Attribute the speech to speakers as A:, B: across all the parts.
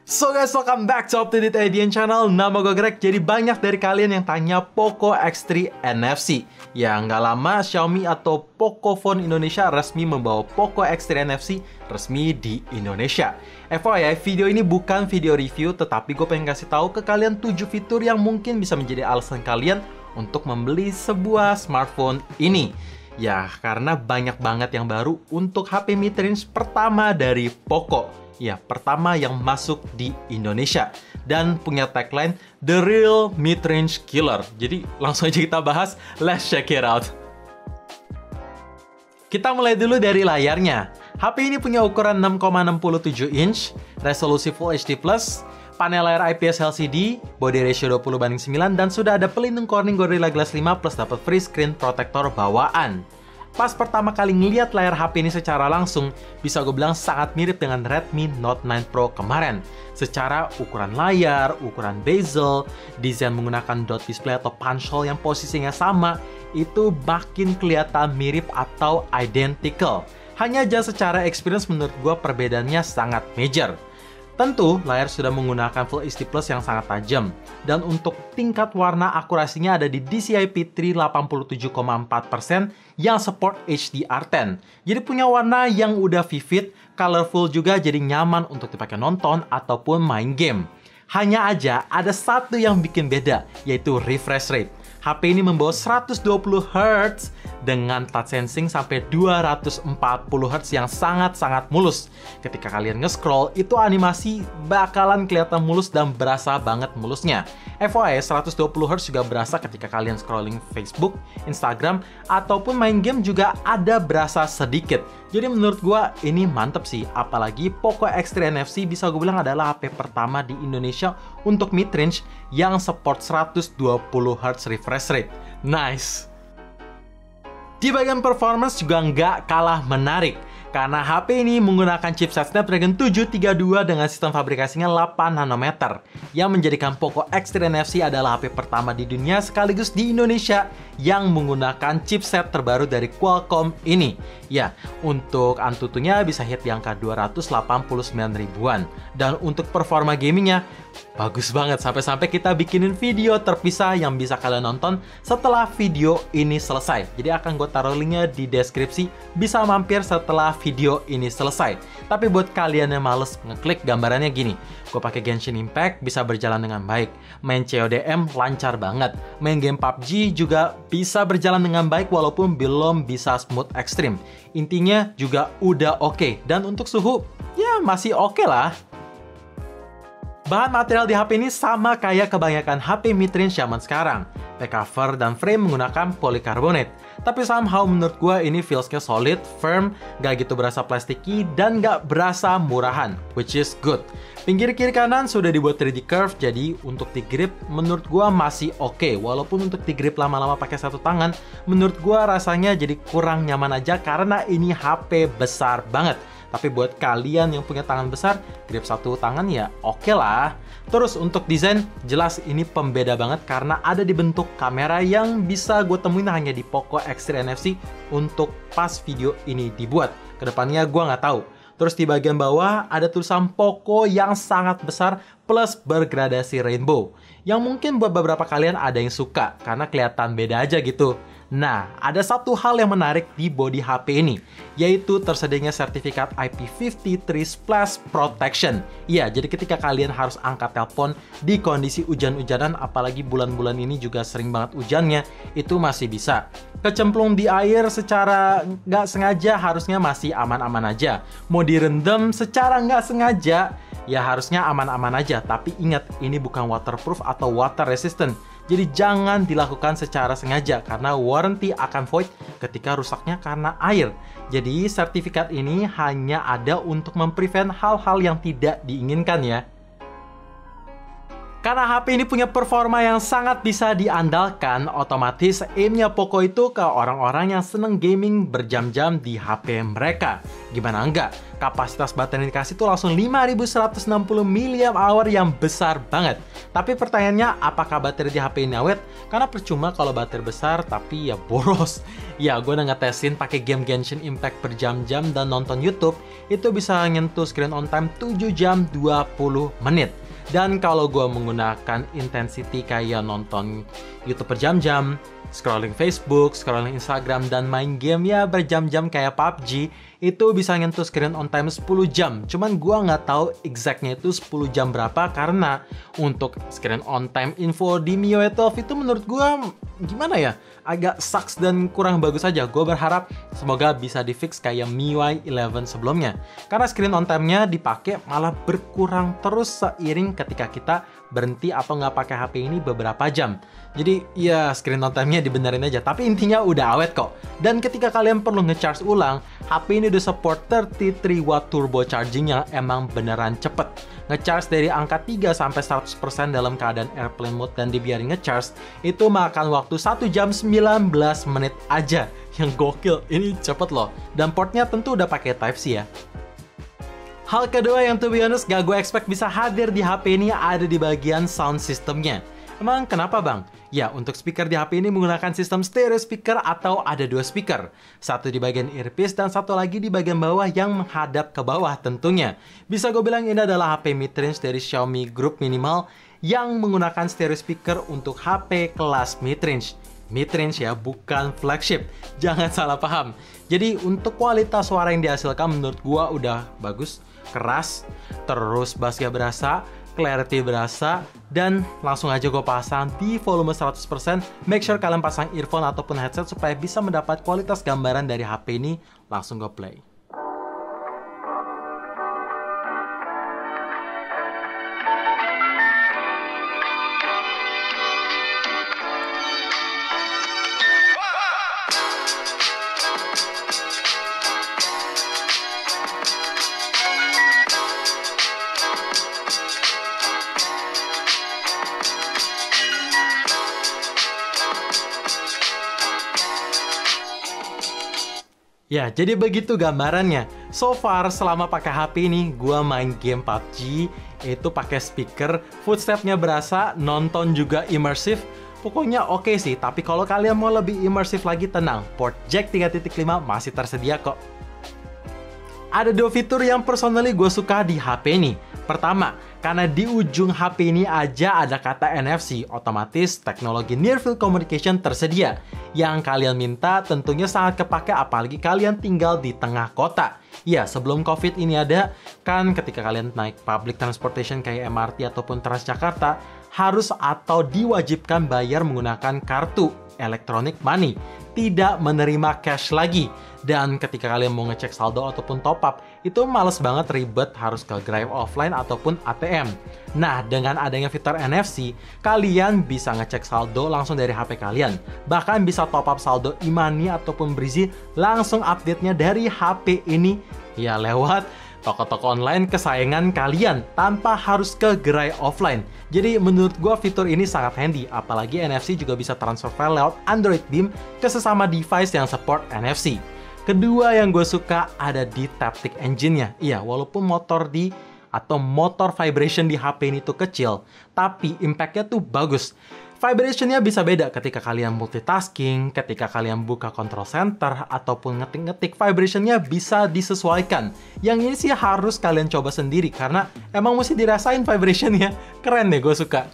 A: So guys, welcome back to Up to Date IDN Channel. Nama gue Greg. Jadi banyak dari kalian yang tanya Poco X3 NFC. Ya nggak lama Xiaomi atau Pocophone Indonesia resmi membawa Poco X3 NFC resmi di Indonesia. FYI, video ini bukan video review, tetapi gue pengen kasih tahu ke kalian 7 fitur yang mungkin bisa menjadi alasan kalian untuk membeli sebuah smartphone ini. Ya, karena banyak banget yang baru untuk HP mid-range pertama dari Poco. Ya, pertama yang masuk di Indonesia. Dan punya tagline, The Real Mid-Range Killer. Jadi, langsung aja kita bahas. Let's check it out. Kita mulai dulu dari layarnya. HP ini punya ukuran 6,67 inch, resolusi Full HD+, panel layar IPS LCD, body ratio 20:9, dan sudah ada pelindung Corning Gorilla Glass 5 plus dapat free screen protector bawaan. Pas pertama kali ngeliat layar HP ini secara langsung, bisa gue bilang sangat mirip dengan Redmi Note 9 Pro kemarin. Secara ukuran layar, ukuran bezel, desain menggunakan dot display atau punch hole yang posisinya sama, itu makin kelihatan mirip atau identical. Hanya aja secara experience menurut gue perbedaannya sangat major. Tentu, layar sudah menggunakan Full HD Plus yang sangat tajam. Dan untuk tingkat warna akurasinya ada di DCI-P3 87,4% yang support HDR10. Jadi punya warna yang udah vivid, colorful juga, jadi nyaman untuk dipakai nonton ataupun main game. Hanya aja ada satu yang bikin beda, yaitu refresh rate. HP ini membawa 120Hz dengan touch sensing sampai 240Hz yang sangat-sangat mulus. Ketika kalian nge-scroll, itu animasi bakalan kelihatan mulus dan berasa banget mulusnya. FYI, 120Hz juga berasa ketika kalian scrolling Facebook, Instagram, ataupun main game juga ada berasa sedikit. Jadi menurut gua ini mantep sih, apalagi Poco X3 NFC bisa gue bilang adalah HP pertama di Indonesia untuk mid-range yang support 120Hz refresh rate. Nice! Di bagian performance juga nggak kalah menarik, karena HP ini menggunakan chipset Snapdragon 732 dengan sistem fabrikasinya 8 nanometer, yang menjadikan Poco X3 NFC adalah HP pertama di dunia sekaligus di Indonesia yang menggunakan chipset terbaru dari Qualcomm ini. Ya, untuk Antutunya bisa hit di angka 289 ribuan. Dan untuk performa gamingnya, bagus banget, sampai-sampai kita bikinin video terpisah yang bisa kalian nonton setelah video ini selesai. Jadi akan gue taruh linknya di deskripsi, bisa mampir setelah video ini selesai. Tapi buat kalian yang males ngeklik, gambarannya gini. Gue pakai Genshin Impact bisa berjalan dengan baik. Main CODM lancar banget. Main game PUBG juga bisa berjalan dengan baik walaupun belum bisa smooth ekstrim. Intinya juga udah oke. Dan untuk suhu, ya masih oke lah. Bahan material di HP ini sama kayak kebanyakan HP mid-range zaman sekarang. Back cover dan frame menggunakan polycarbonate. Tapi somehow menurut gue ini feels-nya solid, firm, gak gitu berasa plastiki, dan gak berasa murahan, which is good. Pinggir kiri kanan sudah dibuat 3D curve, jadi untuk di grip menurut gue masih oke. Walaupun untuk di grip lama-lama pakai satu tangan, menurut gue rasanya jadi kurang nyaman aja karena ini HP besar banget. Tapi buat kalian yang punya tangan besar, grip satu tangan ya oke lah. Terus untuk desain, jelas ini pembeda banget karena ada di bentuk kamera yang bisa gue temuin hanya di Poco X3 NFC untuk pas video ini dibuat. Kedepannya gue nggak tahu. Terus di bagian bawah ada tulisan Poco yang sangat besar plus bergradasi rainbow. Yang mungkin buat beberapa kalian ada yang suka karena kelihatan beda aja gitu. Nah, ada satu hal yang menarik di body HP ini, yaitu tersedianya sertifikat IP53 Splash Protection. Iya, jadi ketika kalian harus angkat telepon di kondisi hujan-hujanan, apalagi bulan-bulan ini juga sering banget hujannya, itu masih bisa. Kecemplung di air secara nggak sengaja harusnya masih aman-aman aja. Mau direndam secara nggak sengaja, ya harusnya aman-aman aja. Tapi ingat, ini bukan waterproof atau water resistant. Jadi jangan dilakukan secara sengaja karena warranty akan void ketika rusaknya karena air. Jadi sertifikat ini hanya ada untuk memprevent hal-hal yang tidak diinginkan ya. Karena HP ini punya performa yang sangat bisa diandalkan, otomatis aimnya Poco itu ke orang-orang yang seneng gaming berjam-jam di HP mereka. Gimana enggak? Kapasitas baterai yang dikasih tuh langsung 5160 mAh yang besar banget. Tapi pertanyaannya, apakah baterai di HP ini awet? Karena percuma kalau baterai besar tapi ya boros. Ya, gue udah ngetesin pakai game Genshin Impact berjam-jam dan nonton YouTube, itu bisa nyentuh screen on time 7 jam 20 menit. Dan kalau gue menggunakan intensity kayak nonton YouTube berjam-jam, scrolling Facebook, scrolling Instagram, dan main game ya berjam-jam kayak PUBG, itu bisa nyentuh screen on time 10 jam. Cuman gue nggak tahu exactnya itu 10 jam berapa, karena untuk screen on time info di MIUI 12 itu menurut gue gimana ya, agak sucks dan kurang bagus aja. Gue berharap semoga bisa di-fix kayak MIUI 11 sebelumnya. Karena screen on time-nya dipakai malah berkurang terus seiring ketika kita berhenti atau nggak pakai HP ini beberapa jam. Jadi ya screen on time-nya dibenerin aja. Tapi intinya udah awet kok. Dan ketika kalian perlu nge-charge ulang, HP ini udah support 33 watt turbo charging yang emang beneran cepet. Nge-charge dari angka 3-100% dalam keadaan airplane mode dan dibiarin nge-charge, itu makan waktu 1 jam 19 menit aja. Yang gokil, ini cepet loh. Dan portnya tentu udah pakai Type-C ya. Hal kedua yang to be honest gak gue expect bisa hadir di HP ini ada di bagian sound systemnya. Emang kenapa bang? Ya, untuk speaker di HP ini menggunakan sistem stereo speaker atau ada 2 speaker. Satu di bagian earpiece dan satu lagi di bagian bawah yang menghadap ke bawah tentunya. Bisa gue bilang ini adalah HP mid-range dari Xiaomi Group Minimal yang menggunakan stereo speaker untuk HP kelas mid-range. Mid-range ya, bukan flagship. Jangan salah paham. Jadi untuk kualitas suara yang dihasilkan menurut gue udah bagus, keras, terus bassnya berasa, clarity berasa, dan langsung aja gue pasang di volume 100%. Make sure kalian pasang earphone ataupun headset supaya bisa mendapat kualitas gambaran dari HP ini. Langsung gue play. Ya, jadi begitu gambarannya. So far, selama pakai HP ini, gue main game PUBG, itu pakai speaker, footstep-nya berasa, nonton juga immersive. Pokoknya oke sih, tapi kalau kalian mau lebih immersive lagi, tenang. Port jack 3.5 masih tersedia kok. Ada 2 fitur yang personally gue suka di HP ini. Pertama, karena di ujung HP ini aja ada kata NFC, otomatis teknologi Near Field Communication tersedia. Yang kalian minta tentunya sangat kepake apalagi kalian tinggal di tengah kota. Ya, sebelum COVID ini ada, kan ketika kalian naik public transportation kayak MRT ataupun Transjakarta, harus atau diwajibkan bayar menggunakan kartu electronic money. Tidak menerima cash lagi. Dan ketika kalian mau ngecek saldo ataupun top up, itu males banget ribet harus ke gerai offline ataupun ATM. Nah, dengan adanya fitur NFC, kalian bisa ngecek saldo langsung dari HP kalian. Bahkan bisa top up saldo e-money ataupun Breezy langsung update-nya dari HP ini. Ya, lewat toko-toko online kesayangan kalian tanpa harus ke gerai offline. Jadi menurut gua fitur ini sangat handy, apalagi NFC juga bisa transfer file lewat Android Beam ke sesama device yang support NFC. Kedua yang gue suka ada di Taptic Engine-nya. Iya, walaupun motor vibration di HP ini tuh kecil, tapi impact-nya tuh bagus. Vibration-nya bisa beda ketika kalian multitasking, ketika kalian buka control center, ataupun ngetik-ngetik, vibration-nya bisa disesuaikan. Yang ini sih harus kalian coba sendiri, karena emang mesti dirasain vibration-nya. Keren deh, gue suka.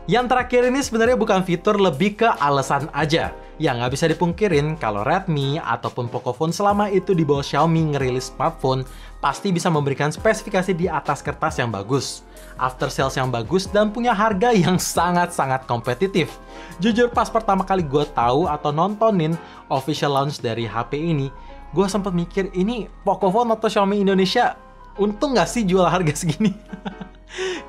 A: Yang terakhir ini sebenarnya bukan fitur, lebih ke alasan aja. Ya, nggak bisa dipungkirin kalau Redmi ataupun Pocophone selama itu di bawah Xiaomi ngerilis smartphone, pasti bisa memberikan spesifikasi di atas kertas yang bagus, after sales yang bagus, dan punya harga yang sangat-sangat kompetitif. Jujur pas pertama kali gue tahu atau nontonin official launch dari HP ini, gue sempat mikir ini Pocophone atau Xiaomi Indonesia untung nggak sih jual harga segini?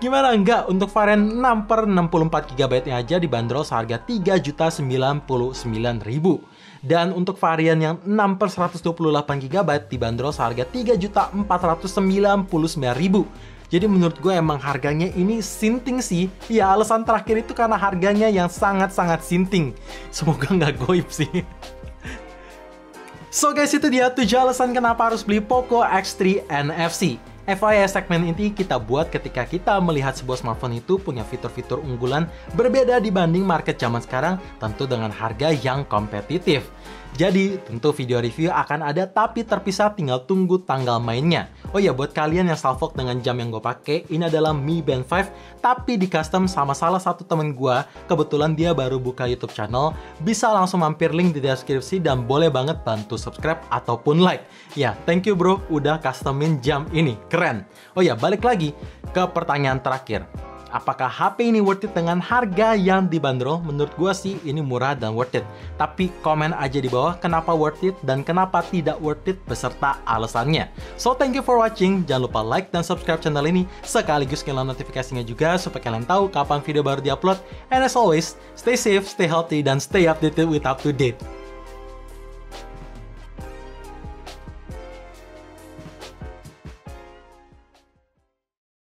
A: Gimana enggak, untuk varian 6/64GB aja dibanderol seharga Rp3.099.000. Dan untuk varian yang 6/128GB dibanderol seharga Rp3.499.000. Jadi menurut gue emang harganya ini sinting sih. Ya alasan terakhir itu karena harganya yang sangat-sangat sinting. Semoga nggak goib sih. So guys, itu dia 7 alasan kenapa harus beli Poco X3 NFC. FYI, segmen ini kita buat ketika kita melihat sebuah smartphone itu punya fitur-fitur unggulan berbeda dibanding market zaman sekarang, tentu dengan harga yang kompetitif. Jadi, tentu video review akan ada tapi terpisah, tinggal tunggu tanggal mainnya. Oh ya, buat kalian yang salfok dengan jam yang gue pakai, ini adalah Mi Band 5, tapi di custom sama salah satu temen gue. Kebetulan dia baru buka YouTube channel, bisa langsung mampir link di deskripsi dan boleh banget bantu subscribe ataupun like. Ya, thank you bro, udah customin jam ini, keren. Oh ya, balik lagi ke pertanyaan terakhir. Apakah HP ini worth it dengan harga yang dibanderol? Menurut gue sih ini murah dan worth it. Tapi komen aja di bawah kenapa worth it dan kenapa tidak worth it beserta alasannya. So thank you for watching. Jangan lupa like dan subscribe channel ini. Sekaligus nyalain notifikasinya juga supaya kalian tahu kapan video baru diupload. And as always, stay safe, stay healthy, dan stay updated with up to date.